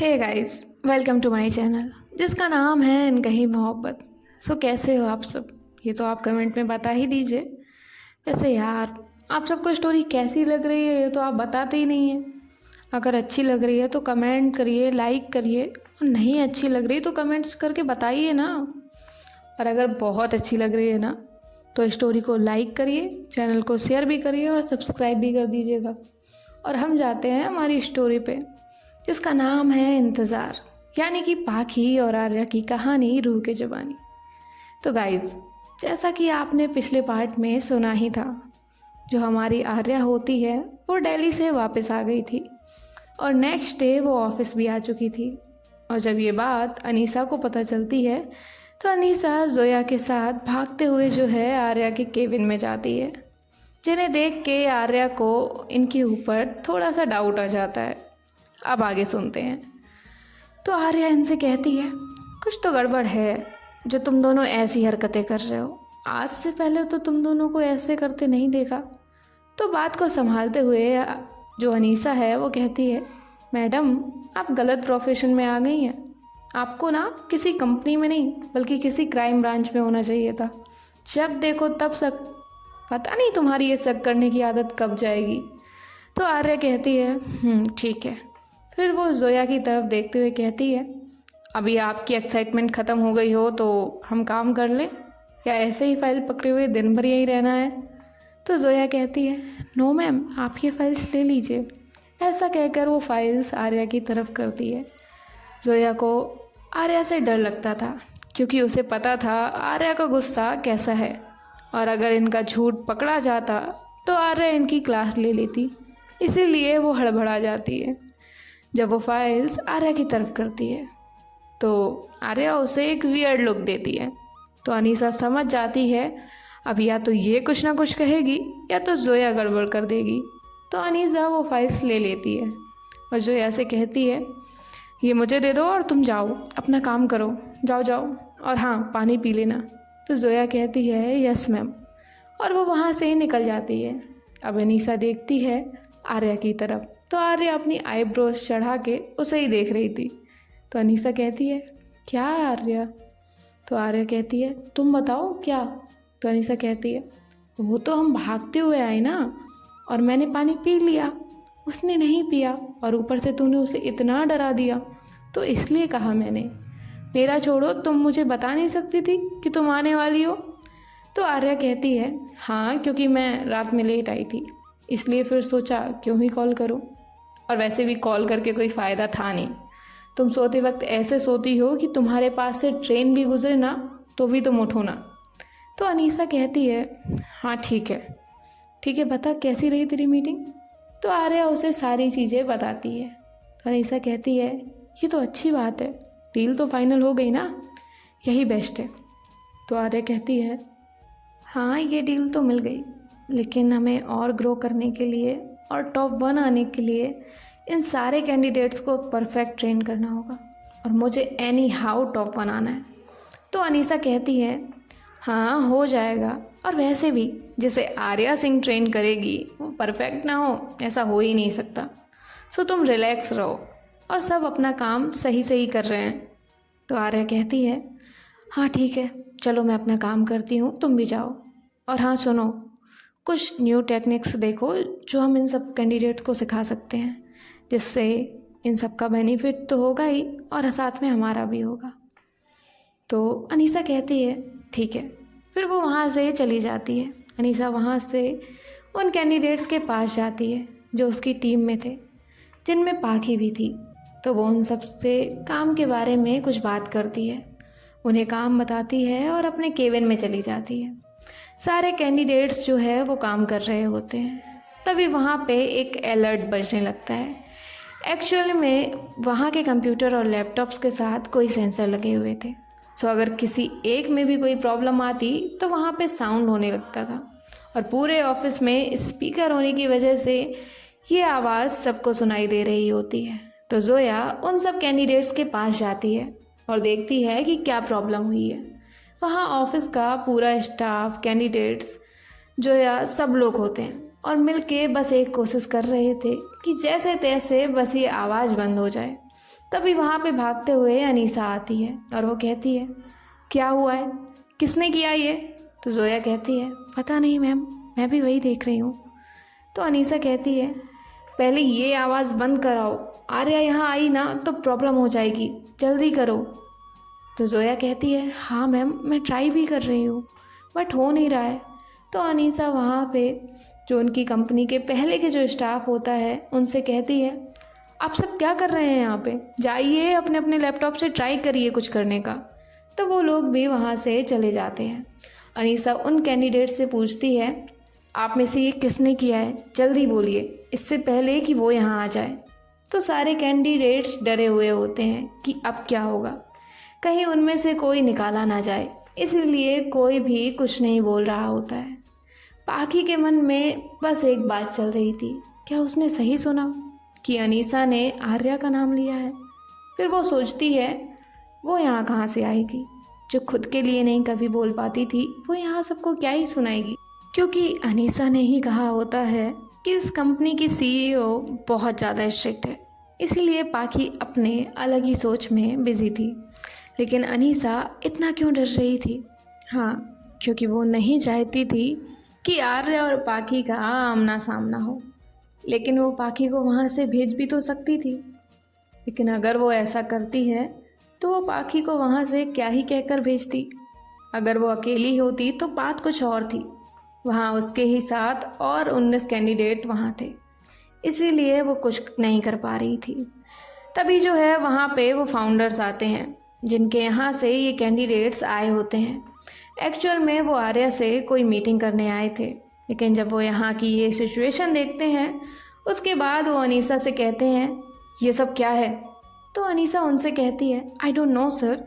Hey guys, welcome to my channel जिसका नाम है इनकही मोहब्बत। सो कैसे हो आप सब? ये तो आप कमेंट में बता ही दीजिए। वैसे यार, आप सबको स्टोरी कैसी लग रही है ये तो आप बताते ही नहीं है। अगर अच्छी लग रही है तो कमेंट करिए, लाइक करिए, और नहीं अच्छी लग रही तो कमेंट्स करके बताइए ना। और अगर बहुत अच्छी लग रही है ना तो स्टोरी को लाइक करिए, चैनल को शेयर भी करिए और सब्सक्राइब भी कर दीजिएगा। और हम जाते हैं हमारी स्टोरी पे जिसका नाम है इंतज़ार, यानी कि पाखी और आर्या की कहानी रूह के ज़ुबानी। तो गाइज़, जैसा कि आपने पिछले पार्ट में सुना ही था, जो हमारी आर्या होती है वो दिल्ली से वापस आ गई थी और नेक्स्ट डे वो ऑफिस भी आ चुकी थी। और जब ये बात अनीसा को पता चलती है तो अनीसा जोया के साथ भागते हुए जो है आर्या के केबिन में जाती है, जिन्हें देख के आर्या को इनके ऊपर थोड़ा सा डाउट आ जाता है। अब आगे सुनते हैं। तो आर्या इनसे कहती है, कुछ तो गड़बड़ है जो तुम दोनों ऐसी हरकतें कर रहे हो। आज से पहले तो तुम दोनों को ऐसे करते नहीं देखा। तो बात को संभालते हुए जो अनीसा है वो कहती है, मैडम आप गलत प्रोफेशन में आ गई हैं। आपको ना किसी कंपनी में नहीं बल्कि किसी क्राइम ब्रांच में होना चाहिए था। जब देखो तब शक, पता नहीं तुम्हारी ये शक करने की आदत कब जाएगी। तो आर्या कहती है ठीक है। फिर वो जोया की तरफ देखते हुए कहती है, अभी आपकी एक्साइटमेंट ख़त्म हो गई हो तो हम काम कर लें, या ऐसे ही फाइल पकड़े हुए दिन भर यहीं रहना है? तो जोया कहती है, नो मैम, आप ये फाइल्स ले लीजिए। ऐसा कहकर वो फाइल्स आर्या की तरफ करती है। जोया को आर्या से डर लगता था क्योंकि उसे पता था आर्या का गुस्सा कैसा है, और अगर इनका झूठ पकड़ा जाता तो आर्या इनकी क्लास ले लेती। इसीलिए वो हड़बड़ा जाती है। जब वो फाइल्स आर्या की तरफ करती है तो आर्या उसे एक वियर्ड लुक देती है। तो अनीसा समझ जाती है अब या तो ये कुछ ना कुछ कहेगी या तो जोया गड़बड़ कर देगी। तो अनीसा वो फाइल्स ले लेती है और जोया से कहती है, ये मुझे दे दो और तुम जाओ अपना काम करो, जाओ जाओ, और हाँ पानी पी लेना। तो जोया कहती है, यस मैम, और वो वहाँ से निकल जाती है। अब अनीसा देखती है आर्या की तरफ, तो आर्या अपनी आईब्रोज चढ़ा के उसे ही देख रही थी। तो अनीसा कहती है, क्या आर्या? तो आर्या कहती है, तुम बताओ क्या? तो अनीसा कहती है, वो तो हम भागते हुए आए ना, और मैंने पानी पी लिया, उसने नहीं पिया, और ऊपर से तूने उसे इतना डरा दिया तो इसलिए कहा मैंने। मेरा छोड़ो, तुम मुझे बता नहीं सकती थी कि तुम आने वाली हो? तो आर्या कहती है, हाँ क्योंकि मैं रात में लेट आई थी, इसलिए फिर सोचा क्यों ही कॉल करूं, और वैसे भी कॉल करके कोई फ़ायदा था नहीं। तुम सोते वक्त ऐसे सोती हो कि तुम्हारे पास से ट्रेन भी गुजरे ना तो भी तुम उठो ना। तो अनीसा कहती है, हाँ ठीक है, बता कैसी रही तेरी मीटिंग? तो आर्या उसे सारी चीज़ें बताती है। तो अनीसा कहती है, ये तो अच्छी बात है, डील तो फाइनल हो गई ना, यही बेस्ट है। तो आर्या कहती है, हाँ ये डील तो मिल गई, लेकिन हमें और ग्रो करने के लिए और टॉप 1 आने के लिए इन सारे कैंडिडेट्स को परफेक्ट ट्रेन करना होगा, और मुझे एनी हाउ टॉप 1 आना है। तो अनीसा कहती है, हाँ हो जाएगा, और वैसे भी जिसे आर्या सिंह ट्रेन करेगी वो परफेक्ट ना हो ऐसा हो ही नहीं सकता। सो तुम रिलैक्स रहो, और सब अपना काम सही सही कर रहे हैं। तो आर्या कहती है, हाँ ठीक है, चलो मैं अपना काम करती हूँ, तुम भी जाओ। और हाँ सुनो, कुछ न्यू टेक्निक्स देखो जो हम इन सब कैंडिडेट्स को सिखा सकते हैं, जिससे इन सब का बेनिफिट तो होगा ही और साथ में हमारा भी होगा। तो अनीसा कहती है, ठीक है। फिर वो वहाँ से चली जाती है। अनीसा वहाँ से उन कैंडिडेट्स के पास जाती है जो उसकी टीम में थे, जिनमें पाखी भी थी। तो वो उन सब से काम के बारे में कुछ बात करती है, उन्हें काम बताती है और अपने केबिन में चली जाती है। सारे कैंडिडेट्स जो है वो काम कर रहे होते हैं। तभी वहाँ पे एक अलर्ट बजने लगता है। एक्चुअली में वहाँ के कंप्यूटर और लैपटॉप्स के साथ कोई सेंसर लगे हुए थे। सो अगर किसी एक में भी कोई प्रॉब्लम आती तो वहाँ पे साउंड होने लगता था, और पूरे ऑफिस में स्पीकर होने की वजह से ये आवाज़ सबको सुनाई दे रही होती है। तो जोया उन सब कैंडिडेट्स के पास जाती है और देखती है कि क्या प्रॉब्लम हुई है। वहाँ ऑफिस का पूरा स्टाफ, कैंडिडेट्स, जोया सब लोग होते हैं और मिलके बस एक कोशिश कर रहे थे कि जैसे तैसे बस ये आवाज़ बंद हो जाए। तभी वहाँ पे भागते हुए अनीसा आती है और वो कहती है, क्या हुआ है, किसने किया ये? तो जोया कहती है, पता नहीं मैम, मैं भी वही देख रही हूँ। तो अनीसा कहती है, पहले ये आवाज़ बंद कराओ, आर्या यहाँ आई ना तो प्रॉब्लम हो जाएगी, जल्दी करो। तो जोया कहती है, हाँ मैम, मैं ट्राई भी कर रही हूँ बट हो नहीं रहा है। तो अनीसा वहाँ पे जो उनकी कंपनी के पहले के जो स्टाफ होता है उनसे कहती है, आप सब क्या कर रहे हैं यहाँ पे, जाइए अपने अपने लैपटॉप से ट्राई करिए कुछ करने का। तो वो लोग भी वहाँ से चले जाते हैं। अनीसा उन कैंडिडेट से पूछती है, आप में से ये किसने किया है, जल्दी बोलिए इससे पहले कि वो यहाँ आ जाए। तो सारे कैंडिडेट्स डरे हुए होते हैं कि अब क्या होगा, कहीं उनमें से कोई निकाला ना जाए, इसलिए कोई भी कुछ नहीं बोल रहा होता है। पाखी के मन में बस एक बात चल रही थी, क्या उसने सही सुना कि अनीसा ने आर्या का नाम लिया है? फिर वो सोचती है, वो यहाँ कहाँ से आएगी, जो खुद के लिए नहीं कभी बोल पाती थी, वो यहाँ सबको क्या ही सुनाएगी। क्योंकि अनीसा ने ही कहा होता है कि इस कंपनी की सीईओ बहुत ज़्यादा स्ट्रिक्ट है, इसीलिए पाखी अपने अलग ही सोच में बिजी थी। लेकिन अनीसा इतना क्यों डर रही थी? हाँ, क्योंकि वो नहीं चाहती थी कि आर्या और पाखी का आमना सामना हो। लेकिन वो पाखी को वहाँ से भेज भी तो सकती थी, लेकिन अगर वो ऐसा करती है तो वो पाखी को वहाँ से क्या ही कहकर भेजती। अगर वो अकेली होती तो बात कुछ और थी, वहाँ उसके ही साथ और 19 कैंडिडेट वहाँ थे, इसीलिए वो कुछ नहीं कर पा रही थी। तभी जो है वहाँ पे वो फाउंडर्स आते हैं जिनके यहाँ से ये कैंडिडेट्स आए होते हैं। एक्चुअल में वो आर्या से कोई मीटिंग करने आए थे, लेकिन जब वो यहाँ की ये सिचुएशन देखते हैं उसके बाद वो अनीसा से कहते हैं, ये सब क्या है? तो अनीसा उनसे कहती है, आई डोंट नो सर,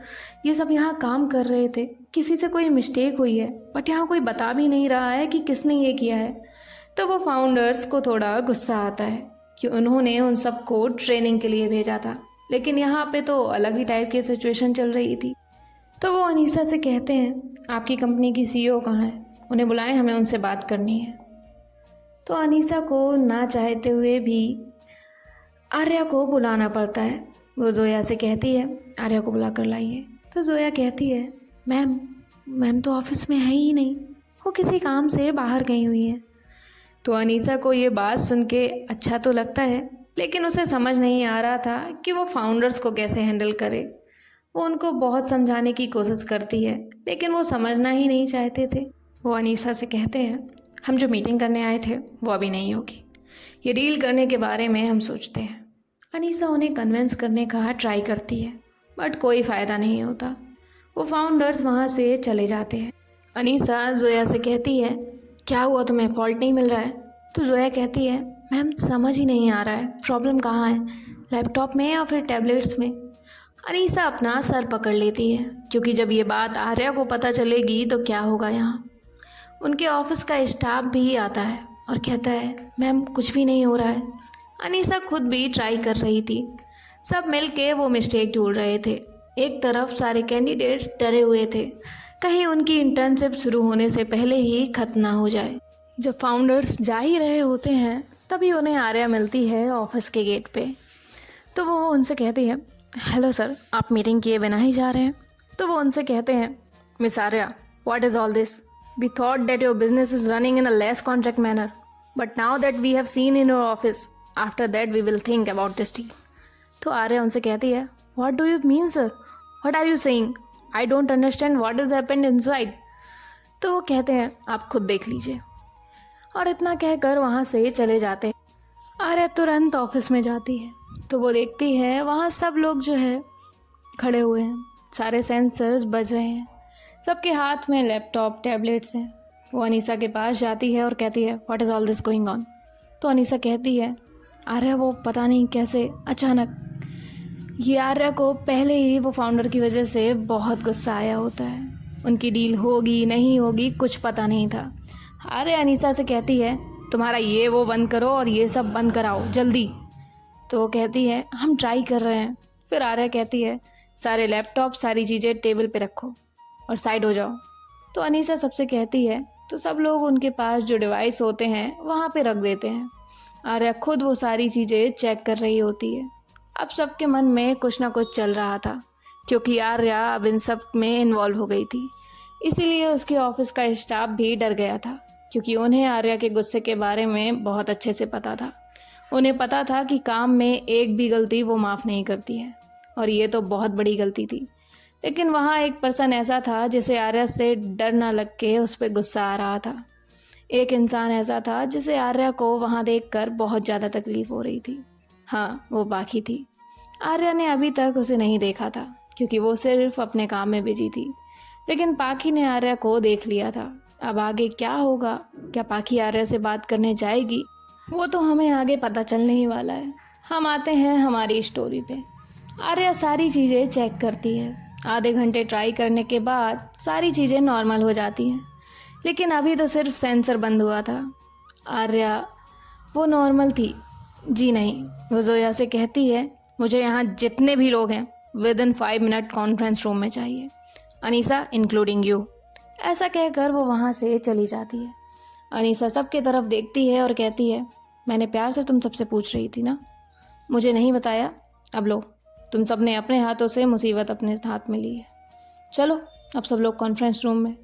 ये सब यहाँ काम कर रहे थे, किसी से कोई मिस्टेक हुई है, बट यहाँ कोई बता भी नहीं रहा है कि किसने ये किया है। तो वो फाउंडर्स को थोड़ा गुस्सा आता है कि उन्होंने उन सबको ट्रेनिंग के लिए भेजा था, लेकिन यहाँ पे तो अलग ही टाइप की सिचुएशन चल रही थी। तो वो अनीसा से कहते हैं, आपकी कंपनी की सीईओ कहाँ है, उन्हें बुलाएं, हमें उनसे बात करनी है। तो अनीसा को ना चाहते हुए भी आर्या को बुलाना पड़ता है। वो जोया से कहती है, आर्या को बुला कर लाइए। तो जोया कहती है, मैम तो ऑफिस में है ही नहीं, वो किसी काम से बाहर गई हुई है। तो अनीसा को ये बात सुन के अच्छा तो लगता है, लेकिन उसे समझ नहीं आ रहा था कि वो फाउंडर्स को कैसे हैंडल करे। वो उनको बहुत समझाने की कोशिश करती है, लेकिन वो समझना ही नहीं चाहते थे। वो अनीसा से कहते हैं, हम जो मीटिंग करने आए थे वो अभी नहीं होगी, ये डील करने के बारे में हम सोचते हैं। अनीसा उन्हें कन्विंस करने का ट्राई करती है, बट कोई फ़ायदा नहीं होता। वो फाउंडर्स वहाँ से चले जाते हैं। अनीसा जोया से कहती है, क्या हुआ, तुम्हें फॉल्ट नहीं मिल रहा है? तो जोया कहती है, मैम समझ ही नहीं आ रहा है, प्रॉब्लम कहाँ है, लैपटॉप में या फिर टैबलेट्स में? अनीसा अपना सर पकड़ लेती है, क्योंकि जब ये बात आर्या को पता चलेगी तो क्या होगा। यहाँ उनके ऑफिस का स्टाफ भी आता है और कहता है, मैम कुछ भी नहीं हो रहा है। अनीसा खुद भी ट्राई कर रही थी, सब मिलके वो मिस्टेक ढूंढ रहे थे। एक तरफ सारे कैंडिडेट्स डरे हुए थे, कहीं उनकी इंटर्नशिप शुरू होने से पहले ही खत्म ना हो जाए। जब फाउंडर्स जा ही रहे होते हैं तभी उन्हें आर्या मिलती है ऑफिस के गेट पे। तो वो उनसे कहती है, हेलो सर, आप मीटिंग किए बिना ही जा रहे हैं? तो वो उनसे कहते हैं, miss Arya, what is all this? We thought that your business is running in a less contract manner, but now that we have seen in your office, after that we will think about this deal. तो आर्या उनसे कहती है, what do you mean sir, what are you saying, I don't understand what is happened inside. तो वो कहते हैं, आप खुद देख लीजिए। और इतना कहकर वहाँ से चले जाते हैं। आर्या तुरंत ऑफिस में जाती है तो वो देखती है वहाँ सब लोग जो है खड़े हुए हैं, सारे सेंसर्स बज रहे हैं, सबके हाथ में लैपटॉप टैबलेट्स हैं। वो अनीसा के पास जाती है और कहती है, what is all this going on? तो अनीसा कहती है, आर्या वो पता नहीं कैसे अचानक, ये आर्या को पहले ही वो फाउंडर की वजह से बहुत गुस्सा आया होता है, उनकी डील होगी नहीं होगी कुछ पता नहीं था। आर्या अनीसा से कहती है, तुम्हारा ये वो बंद करो और ये सब बंद कराओ जल्दी। तो वो कहती है, हम ट्राई कर रहे हैं। फिर आर्या कहती है, सारे लैपटॉप सारी चीज़ें टेबल पे रखो और साइड हो जाओ। तो अनीसा सबसे कहती है, तो सब लोग उनके पास जो डिवाइस होते हैं वहाँ पे रख देते हैं। आर्या खुद वो सारी चीज़ें चेक कर रही होती है। अब सबके मन में कुछ ना कुछ चल रहा था, क्योंकि आर्या अब इन सब में इन्वॉल्व हो गई थी। इसीलिए उसके ऑफिस का स्टाफ भी डर गया था, क्योंकि उन्हें आर्या के गुस्से के बारे में बहुत अच्छे से पता था। उन्हें पता था कि काम में एक भी गलती वो माफ़ नहीं करती है, और ये तो बहुत बड़ी गलती थी। लेकिन वहाँ एक पर्सन ऐसा था जिसे आर्या से डर ना लग के उस पर गुस्सा आ रहा था। एक इंसान ऐसा था जिसे आर्या को वहाँ देखकर बहुत ज़्यादा तकलीफ हो रही थी। हाँ, वो पाखी थी। आर्या ने अभी तक उसे नहीं देखा था, क्योंकि वो सिर्फ अपने काम में बिजी थी। लेकिन पाखी ने आर्या को देख लिया था। अब आगे क्या होगा? क्या पाखी आर्या से बात करने जाएगी? वो तो हमें आगे पता चलने ही वाला है। हम आते हैं हमारी स्टोरी पे। आर्या सारी चीज़ें चेक करती है। आधे घंटे ट्राई करने के बाद सारी चीज़ें नॉर्मल हो जाती हैं। लेकिन अभी तो सिर्फ सेंसर बंद हुआ था। आर्या वो नॉर्मल थी? जी नहीं। वो जोया से कहती है, मुझे यहाँ जितने भी लोग हैं with in 5 minute conference room में चाहिए, अनीसा इंक्लूडिंग यू। ऐसा कहकर वो वहाँ से चली जाती है। अनीसा सबके तरफ देखती है और कहती है, मैंने प्यार से तुम सबसे पूछ रही थी ना, मुझे नहीं बताया। अब लो, तुम सब ने अपने हाथों से मुसीबत अपने हाथ में ली है। चलो अब सब लोग कॉन्फ्रेंस रूम में।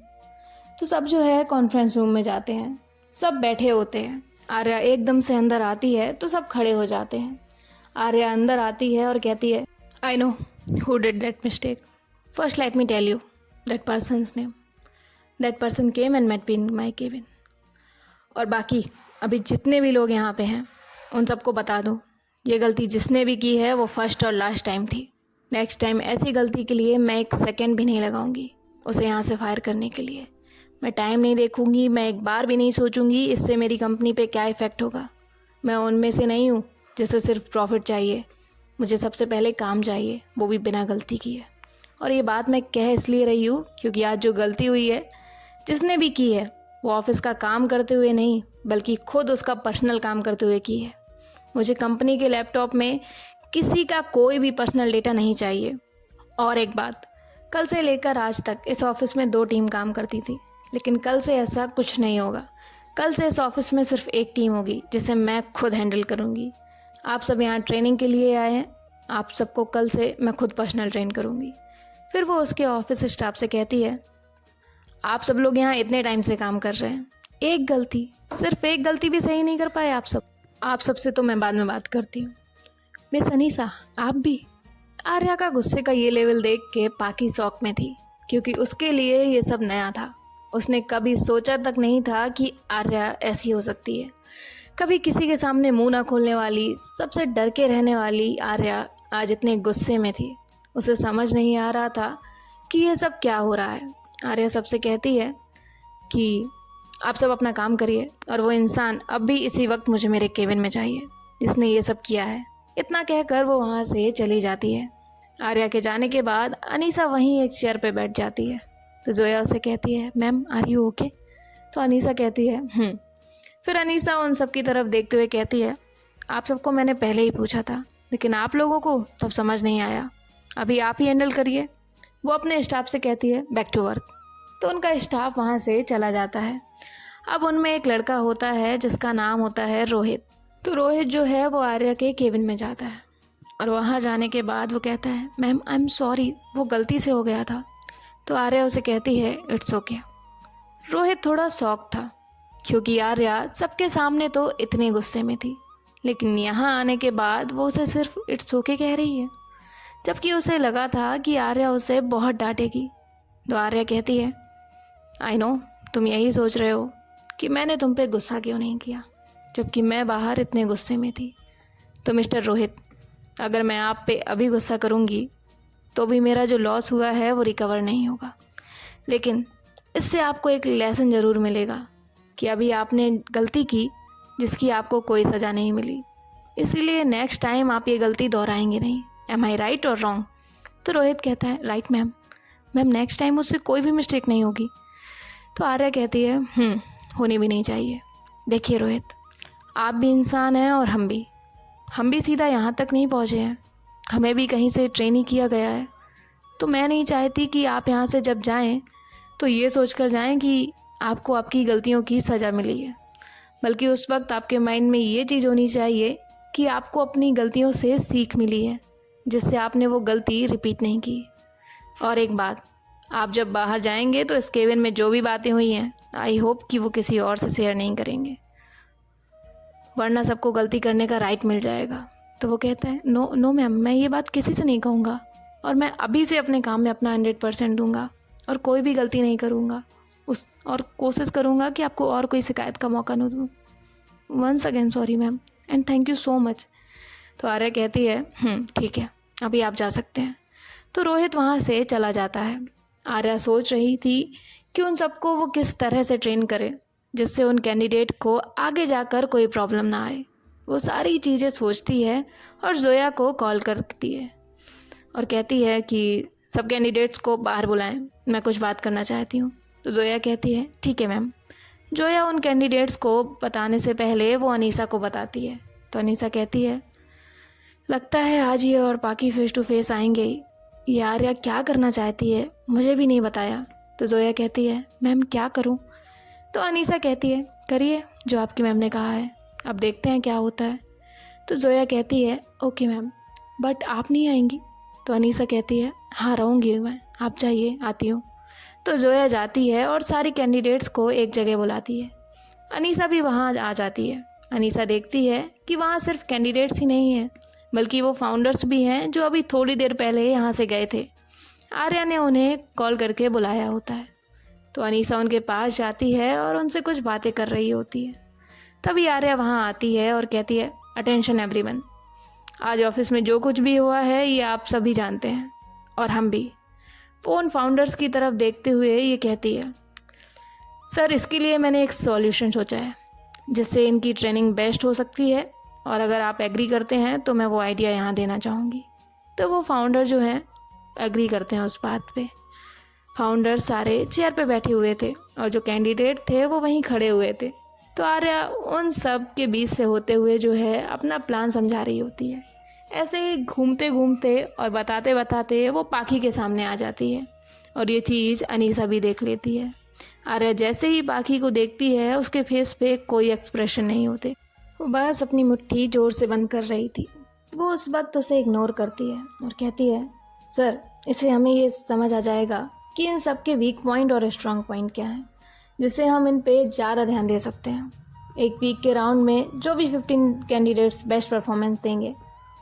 तो सब जो है कॉन्फ्रेंस रूम में जाते हैं। सब बैठे होते हैं। आर्या एकदम से अंदर आती है तो सब खड़े हो जाते हैं। आर्या अंदर आती है और कहती है, I know who did that mistake. First let me tell you that person's name. That person came and met me in my cabin. और बाकी अभी जितने भी लोग यहाँ पे हैं उन सबको बता दो, ये गलती जिसने भी की है वो फर्स्ट और लास्ट टाइम थी। नेक्स्ट टाइम ऐसी गलती के लिए मैं 1 सेकेंड भी नहीं लगाऊंगी उसे यहाँ से फायर करने के लिए। मैं टाइम नहीं देखूंगी, मैं एक बार भी नहीं सोचूंगी इससे मेरी कंपनी पे क्या इफ़ेक्ट होगा। मैं उनमें से नहीं हूँ जिसे सिर्फ प्रॉफिट चाहिए। मुझे सबसे पहले काम चाहिए, वो भी बिना गलती किए। और ये बात मैं कह इसलिए रही हूँ क्योंकि आज जो गलती हुई है, जिसने भी की है, वो ऑफिस का काम करते हुए नहीं बल्कि खुद उसका पर्सनल काम करते हुए की है। मुझे कंपनी के लैपटॉप में किसी का कोई भी पर्सनल डेटा नहीं चाहिए। और एक बात, कल से लेकर आज तक इस ऑफिस में 2 टीम काम करती थी, लेकिन कल से ऐसा कुछ नहीं होगा। कल से इस ऑफिस में सिर्फ एक टीम होगी जिसे मैं खुद हैंडल करूँगी। आप सब यहाँ ट्रेनिंग के लिए आए हैं, आप सबको कल से मैं खुद पर्सनल ट्रेन करूँगी। फिर वो उसके ऑफिस स्टाफ से कहती है, आप सब लोग यहाँ इतने टाइम से काम कर रहे हैं, एक गलती, सिर्फ एक गलती भी सही नहीं कर पाए आप सब। आप सबसे तो मैं बाद में बात करती हूँ। मिस अनीसा, आप भी? आर्या का गुस्से का ये लेवल देख के पाकी शॉक में थी, क्योंकि उसके लिए ये सब नया था। उसने कभी सोचा तक नहीं था कि आर्या ऐसी हो सकती है। कभी किसी के सामने मुंह ना खोलने वाली, सबसे डर के रहने वाली आर्या आज इतने गुस्से में थी। उसे समझ नहीं आ रहा था कि ये सब क्या हो रहा है। आर्या सबसे कहती है कि आप सब अपना काम करिए, और वो इंसान अब भी इसी वक्त मुझे मेरे केबिन में चाहिए जिसने ये सब किया है। इतना कहकर वो वहाँ से चली जाती है। आर्या के जाने के बाद अनीसा वहीं एक चेयर पे बैठ जाती है। तो जोया उसे कहती है, मैम आर यू ओके? तो अनीसा कहती है फिर अनीसा उन सब की तरफ देखते हुए कहती है, आप सबको मैंने पहले ही पूछा था, लेकिन आप लोगों को तब समझ नहीं आया। अभी आप ही हैंडल करिए। वो अपने स्टाफ से कहती है, बैक टू वर्क। तो उनका स्टाफ वहाँ से चला जाता है। अब उनमें एक लड़का होता है जिसका नाम होता है रोहित। तो रोहित जो है वो आर्या के केबिन में जाता है, और वहाँ जाने के बाद वो कहता है, मैम आई एम सॉरी, वो गलती से हो गया था। तो आर्या उसे कहती है, इट्स ओके। रोहित थोड़ा शॉक था, क्योंकि आर्या सबके सामने तो इतने गुस्से में थी, लेकिन यहाँ आने के बाद वो उसे सिर्फ इट्स ओके कह रही है, जबकि उसे लगा था कि आर्या उसे बहुत डांटेगी। तो आर्या कहती है, आई नो तुम यही सोच रहे हो कि मैंने तुम पे गुस्सा क्यों नहीं किया, जबकि मैं बाहर इतने गुस्से में थी। तो मिस्टर रोहित, अगर मैं आप पे अभी गुस्सा करूँगी तो भी मेरा जो लॉस हुआ है वो रिकवर नहीं होगा, लेकिन इससे आपको एक लेसन ज़रूर मिलेगा कि अभी आपने गलती की जिसकी आपको कोई सज़ा नहीं मिली। इसीलिए नेक्स्ट टाइम आप ये गलती दोहराएंगे नहीं। एम आई राइट और रॉन्ग? तो रोहित कहता है, राइट मैम, नेक्स्ट टाइम मुझसे कोई भी मिस्टेक नहीं होगी। तो आर्या कहती है, होनी भी नहीं चाहिए। देखिए रोहित, आप भी इंसान हैं और हम भी सीधा यहाँ तक नहीं पहुँचे हैं, हमें भी कहीं से ट्रेनिंग किया गया है। तो मैं नहीं चाहती कि आप यहाँ से जब जाएं तो ये सोचकर जाएं कि आपको आपकी गलतियों की सज़ा मिली है, बल्कि उस वक्त आपके माइंड में ये चीज़ होनी चाहिए कि आपको अपनी गलतियों से सीख मिली है, जिससे आपने वो गलती रिपीट नहीं की। और एक बात, आप जब बाहर जाएंगे तो इस केबिन में जो भी बातें हुई हैं, आई होप कि वो किसी और से शेयर नहीं करेंगे, वरना सबको गलती करने का राइट मिल जाएगा। तो वो कहता है, नो नो मैम, मैं ये बात किसी से नहीं कहूँगा, और मैं अभी से अपने काम में अपना 100% दूंगा और कोई भी गलती नहीं करूँगा और कोशिश करूँगा कि आपको और कोई शिकायत का मौका न दूँ। Once again sorry ma'am and thank you so much. तो आर्या कहती है, ठीक है, अभी आप जा सकते हैं। तो रोहित वहाँ से चला जाता है। आर्या सोच रही थी कि उन सबको वो किस तरह से ट्रेन करे जिससे उन कैंडिडेट को आगे जाकर कोई प्रॉब्लम ना आए। वो सारी चीज़ें सोचती है और जोया को कॉल करती है और कहती है कि सब कैंडिडेट्स को बाहर बुलाएं, मैं कुछ बात करना चाहती हूँ। तो जोया कहती है, ठीक है मैम। जोया उन कैंडिडेट्स को बताने से पहले वो अनीसा को बताती है। तो अनीसा कहती है, लगता है आज ये और बाकी फेस टू फेस आएंगे ही। ये आर्या क्या करना चाहती है मुझे भी नहीं बताया। तो जोया कहती है, मैम क्या करूँ। तो अनीसा कहती है, करिए जो आपकी मैम ने कहा है, अब देखते हैं क्या होता है। तो जोया कहती है, ओके मैम, बट आप नहीं आएंगी। तो अनीसा कहती है, हाँ रहूँगी मैं, आप जाइए, आती हूँ। तो जोया जाती है और सारी कैंडिडेट्स को एक जगह बुलाती है। अनीसा भी वहाँ आ जाती है। अनीसा देखती है कि वहाँ सिर्फ कैंडिडेट्स ही नहीं हैं, बल्कि वो फाउंडर्स भी हैं जो अभी थोड़ी देर पहले यहाँ से गए थे। आर्या ने उन्हें कॉल करके बुलाया होता है। तो अनीसा उनके पास जाती है और उनसे कुछ बातें कर रही होती है। तभी आर्या वहाँ आती है और कहती है, अटेंशन एवरीवन, आज ऑफिस में जो कुछ भी हुआ है ये आप सभी जानते हैं और हम भी। वो उन फाउंडर्स की तरफ देखते हुए ये कहती है, सर इसके लिए मैंने एक सॉल्यूशन सोचा है जिससे इनकी ट्रेनिंग बेस्ट हो सकती है, और अगर आप एग्री करते हैं तो मैं वो आइडिया यहाँ देना चाहूँगी। तो वो फाउंडर जो हैं एग्री करते हैं उस बात पे। फाउंडर सारे चेयर पे बैठे हुए थे और जो कैंडिडेट थे वो वहीं खड़े हुए थे। तो आर्या उन सब के बीच से होते हुए जो है अपना प्लान समझा रही होती है। ऐसे ही घूमते घूमते और बताते बताते वो पाखी के सामने आ जाती है और ये चीज़ अनीसा भी देख लेती है। आर्या जैसे ही पाखी को देखती है उसके फेस पे कोई एक्सप्रेशन नहीं होते, वो बस अपनी मुट्ठी ज़ोर से बंद कर रही थी। वो उस वक्त उसे इग्नोर करती है और कहती है, सर इससे हमें ये समझ आ जाएगा कि इन सब के वीक पॉइंट और स्ट्रॉन्ग पॉइंट क्या हैं, जिससे हम इन पे ज़्यादा ध्यान दे सकते हैं। एक वीक के राउंड में जो भी 15 कैंडिडेट्स बेस्ट परफॉर्मेंस देंगे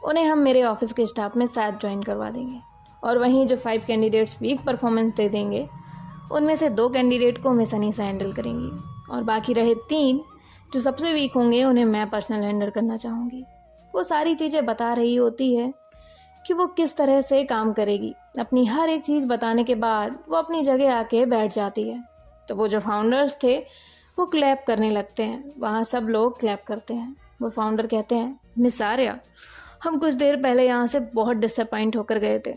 उन्हें हम मेरे ऑफिस के स्टाफ में साथ ज्वाइन करवा देंगे, और वहीं जो 5 कैंडिडेट्स वीक परफॉर्मेंस दे देंगे उनमें से 2 कैंडिडेट को मिस अनीसा हैंडल करेंगी, और बाकी रहे 3 जो सबसे वीक होंगे उन्हें मैं पर्सनल हैंडल करना चाहूँगी। वो सारी चीज़ें बता रही होती है कि वो किस तरह से काम करेगी। अपनी हर एक चीज़ बताने के बाद वो अपनी जगह आके बैठ जाती है। तो वो जो फाउंडर्स थे वो क्लैप करने लगते हैं, वहाँ सब लोग क्लैप करते हैं। वो फाउंडर कहते हैं, मिस आर्या, हम कुछ देर पहले यहाँ से बहुत डिसअपॉइंट होकर गए थे,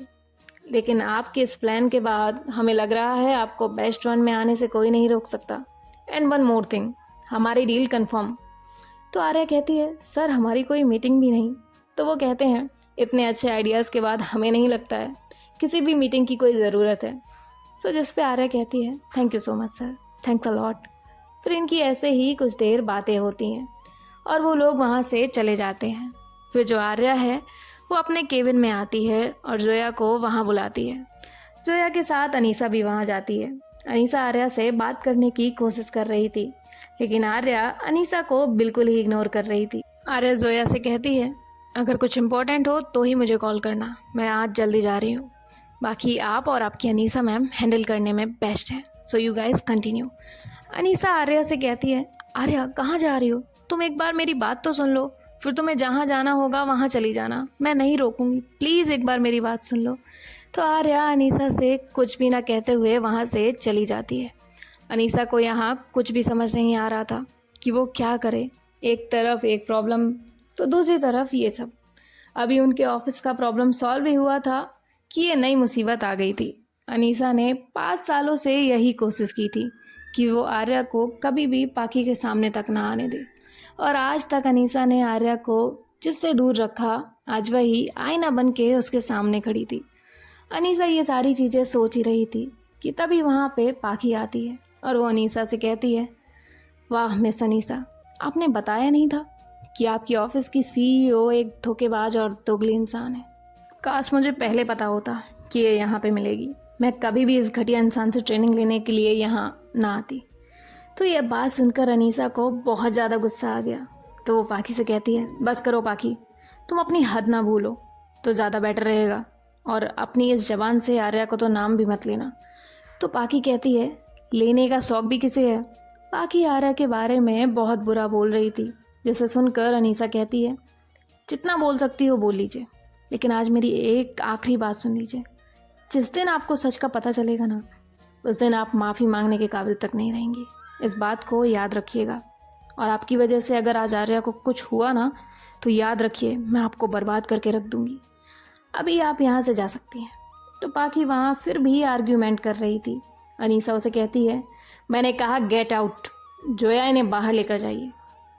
लेकिन आपके इस प्लान के बाद हमें लग रहा है आपको बेस्ट 1 में आने से कोई नहीं रोक सकता। एंड वन मोर थिंग, हमारी डील कंफर्म। तो आर्या कहती है, सर हमारी कोई मीटिंग भी नहीं। तो वो कहते हैं, इतने अच्छे आइडियाज़ के बाद हमें नहीं लगता है किसी भी मीटिंग की कोई ज़रूरत है। सो जिस पे आर्या कहती है, thank you so much sir, thanks a lot. फिर इनकी ऐसे ही कुछ देर बातें होती हैं और वो लोग वहाँ से चले जाते हैं। फिर जो आर्या है वो अपने केबिन में आती है और जोया को वहाँ बुलाती है। जोया के साथ अनीसा भी वहाँ जाती है। अनीसा आर्या से बात करने की कोशिश कर रही थी, लेकिन आर्या अनीसा को बिल्कुल ही इग्नोर कर रही थी। आर्या जोया से कहती है, अगर कुछ इम्पोर्टेंट हो तो ही मुझे कॉल करना, मैं आज जल्दी जा रही हूँ। बाकी आप और आपकी अनीसा मैम हैंडल करने में बेस्ट है, so you guys continue. Anisa Arya से कहती है, आर्या कहाँ जा रही हो, तुम एक बार मेरी बात तो सुन लो, फिर तुम्हें जहाँ जाना होगा वहाँ चली जाना, मैं नहीं रोकूंगी, प्लीज़ एक बार मेरी बात सुन लो। तो आर्या अनीसा से कुछ भी ना कहते हुए वहाँ से चली जाती है। अनीसा को यहाँ कुछ भी समझ नहीं आ रहा था कि वो क्या करे। एक तरफ एक प्रॉब्लम तो दूसरी तरफ ये सब। अभी उनके ऑफिस का प्रॉब्लम सॉल्व भी हुआ था कि ये नई मुसीबत आ गई थी। अनीसा ने 5 सालों से यही कोशिश की थी कि वो आर्या को कभी भी पाखी के सामने तक ना आने दे, और आज तक अनीसा ने आर्या को जिससे दूर रखा, आज वही आईना बन के उसके सामने खड़ी थी। अनीसा ये सारी चीज़ें सोच ही रही थी कि तभी वहाँ पे पाखी आती है और वो अनीसा से कहती है, वाह मिस अनीसा, आपने बताया नहीं था कि आपकी ऑफिस की सीईओ एक धोखेबाज और दोगली इंसान है। काश मुझे पहले पता होता कि ये यहाँ पे मिलेगी, मैं कभी भी इस घटिया इंसान से ट्रेनिंग लेने के लिए यहाँ ना आती। तो ये बात सुनकर अनीसा को बहुत ज़्यादा गुस्सा आ गया। तो वो पाखी से कहती है, बस करो पाखी, तुम अपनी हद ना भूलो तो ज़्यादा बेटर रहेगा, और अपनी इस जबान से आर्या को तो नाम भी मत लेना। तो पाखी कहती है, लेने का शौक भी किसे है। पाखी आर्या के बारे में बहुत बुरा बोल रही थी, जिसे सुनकर अनीसा कहती है, जितना बोल सकती हो बोल लीजिए, लेकिन आज मेरी एक आखिरी बात सुन लीजिए। जिस दिन आपको सच का पता चलेगा ना, उस दिन आप माफ़ी मांगने के काबिल तक नहीं रहेंगी। इस बात को याद रखिएगा, और आपकी वजह से अगर आज आर्या को कुछ हुआ ना, तो याद रखिए मैं आपको बर्बाद करके रख दूंगी। अभी आप यहाँ से जा सकती हैं। तो पाखी वहाँ फिर भी आर्ग्यूमेंट कर रही थी। अनीसा उसे कहती है, मैंने कहा गेट आउट, जोया इन्हें बाहर लेकर जाइए।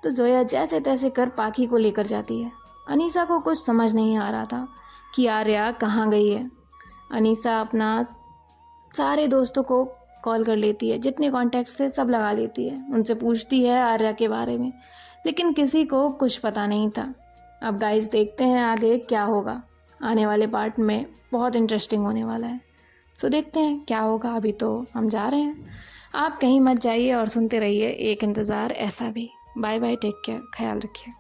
तो जोया जैसे तैसे कर पाखी को लेकर जाती है। अनीसा को कुछ समझ नहीं आ रहा था कि आर्या कहाँ गई है। अनीसा अपना सारे दोस्तों को कॉल कर लेती है, जितने कॉन्टैक्ट्स थे सब लगा लेती है, उनसे पूछती है आर्या के बारे में, लेकिन किसी को कुछ पता नहीं था। अब गाइस देखते हैं आगे क्या होगा। आने वाले पार्ट में बहुत इंटरेस्टिंग होने वाला है, सो देखते हैं क्या होगा। अभी तो हम जा रहे हैं, आप कहीं मत जाइए और सुनते रहिए एक इंतज़ार ऐसा भी। बाय बाय, टेक केयर, ख्याल रखिए।